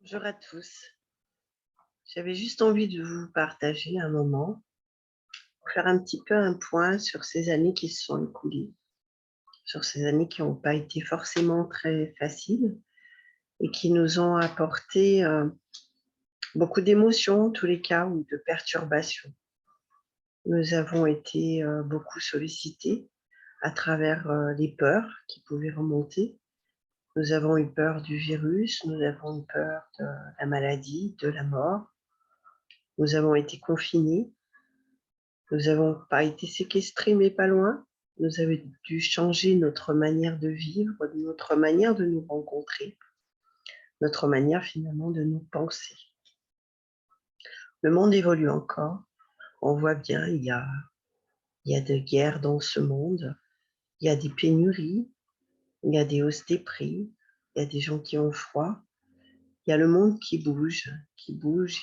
Bonjour à tous. J'avais juste envie de vous partager un moment pour faire un petit peu un point sur ces années qui se sont écoulées, sur ces années qui n'ont pas été forcément très faciles et qui nous ont apporté beaucoup d'émotions, en tous les cas, ou de perturbations. Nous avons été beaucoup sollicités à travers les peurs qui pouvaient remonter. Nous avons eu peur du virus, nous avons eu peur de la maladie, de la mort. Nous avons été confinés. Nous n'avons pas été séquestrés, mais pas loin. Nous avons dû changer notre manière de vivre, notre manière de nous rencontrer, notre manière finalement de nous penser. Le monde évolue encore. On voit bien, il y a des guerres dans ce monde, il y a des pénuries, il y a des hausses des prix, il y a des gens qui ont froid. Il y a le monde qui bouge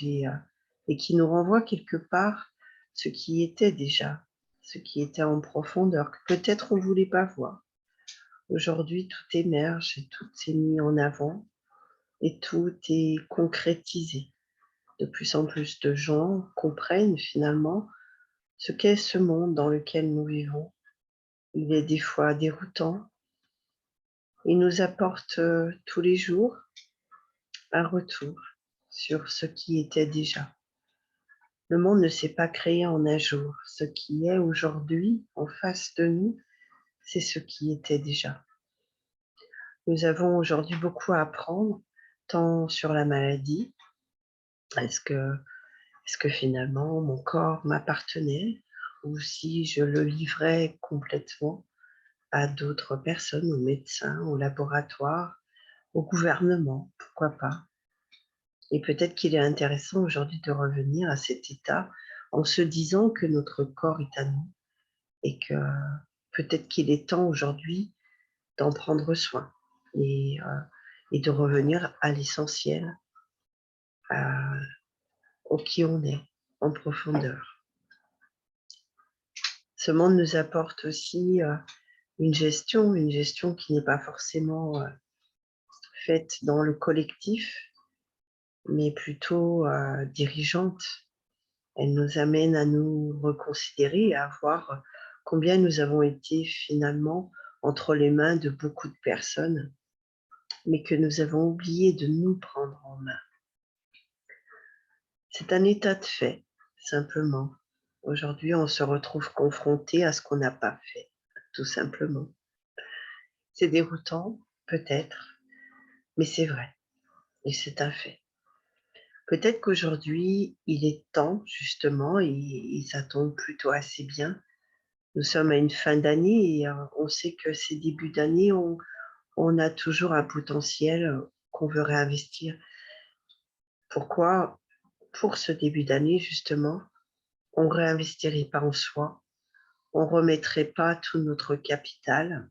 et qui nous renvoie quelque part ce qui était déjà, ce qui était en profondeur, que peut-être on ne voulait pas voir. Aujourd'hui, tout émerge et tout est mis en avant et tout est concrétisé. De plus en plus de gens comprennent finalement ce qu'est ce monde dans lequel nous vivons. Il est des fois déroutant. Il nous apporte tous les jours un retour sur ce qui était déjà. Le monde ne s'est pas créé en un jour. Ce qui est aujourd'hui en face de nous, c'est ce qui était déjà. Nous avons aujourd'hui beaucoup à apprendre, tant sur la maladie. Est-ce que finalement mon corps m'appartenait ou si je le livrais complètement à d'autres personnes, aux médecins, au laboratoire, au gouvernement, pourquoi pas. Et peut-être qu'il est intéressant aujourd'hui de revenir à cet état en se disant que notre corps est à nous et que peut-être qu'il est temps aujourd'hui d'en prendre soin et de revenir à l'essentiel, au qui on est en profondeur. Ce monde nous apporte aussi une gestion qui n'est pas forcément faite dans le collectif, mais plutôt dirigeante. Elle nous amène à nous reconsidérer, à voir combien nous avons été finalement entre les mains de beaucoup de personnes, mais que nous avons oublié de nous prendre en main. C'est un état de fait, simplement. Aujourd'hui, on se retrouve confronté à ce qu'on n'a pas fait, tout simplement. C'est déroutant, peut-être, mais c'est vrai, et c'est un fait. Peut-être qu'aujourd'hui, il est temps, justement, et ça tombe plutôt assez bien. Nous sommes à une fin d'année et on sait que ces débuts d'année, on a toujours un potentiel qu'on veut réinvestir. Pourquoi, pour ce début d'année, justement, on ne réinvestirait pas en soi, on ne remettrait pas tout notre capital,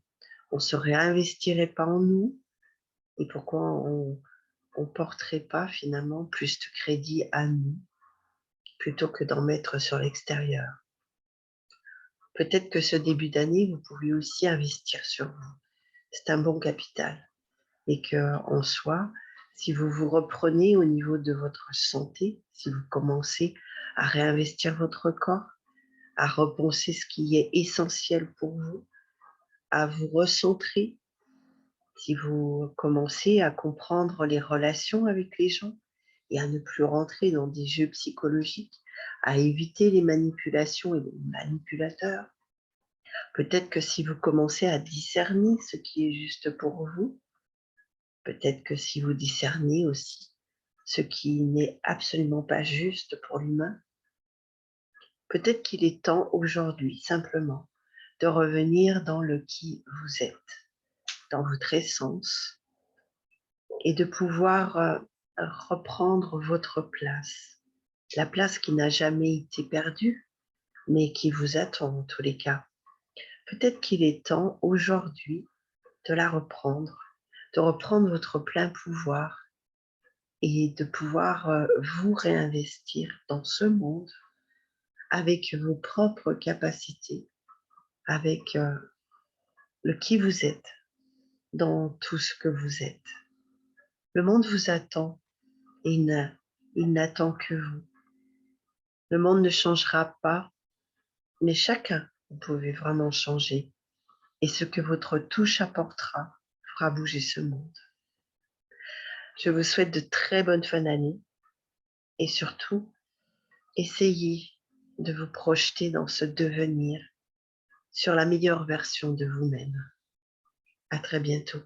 on ne se réinvestirait pas en nous, et pourquoi on ne porterait pas finalement plus de crédit à nous plutôt que d'en mettre sur l'extérieur. Peut-être que ce début d'année, vous pouvez aussi investir sur vous. C'est un bon capital. Et qu'en soi, si vous vous reprenez au niveau de votre santé, si vous commencez à réinvestir votre corps, à repenser ce qui est essentiel pour vous, à vous recentrer, si vous commencez à comprendre les relations avec les gens et à ne plus rentrer dans des jeux psychologiques, à éviter les manipulations et les manipulateurs, peut-être que si vous commencez à discerner ce qui est juste pour vous, peut-être que si vous discernez aussi ce qui n'est absolument pas juste pour l'humain, peut-être qu'il est temps aujourd'hui simplement de revenir dans le qui vous êtes, dans votre essence, et de pouvoir reprendre votre place, la place qui n'a jamais été perdue, mais qui vous attend en tous les cas. Peut-être qu'il est temps aujourd'hui de la reprendre, de reprendre votre plein pouvoir et de pouvoir vous réinvestir dans ce monde avec vos propres capacités, avec le qui vous êtes dans tout ce que vous êtes. Le monde vous attend et il n'attend que vous. Le monde ne changera pas, mais chacun, vous pouvez vraiment changer. Et ce que votre touche apportera fera bouger ce monde. Je vous souhaite de très bonnes fins d'année et surtout, essayez de vous projeter dans ce devenir sur la meilleure version de vous-même. À très bientôt.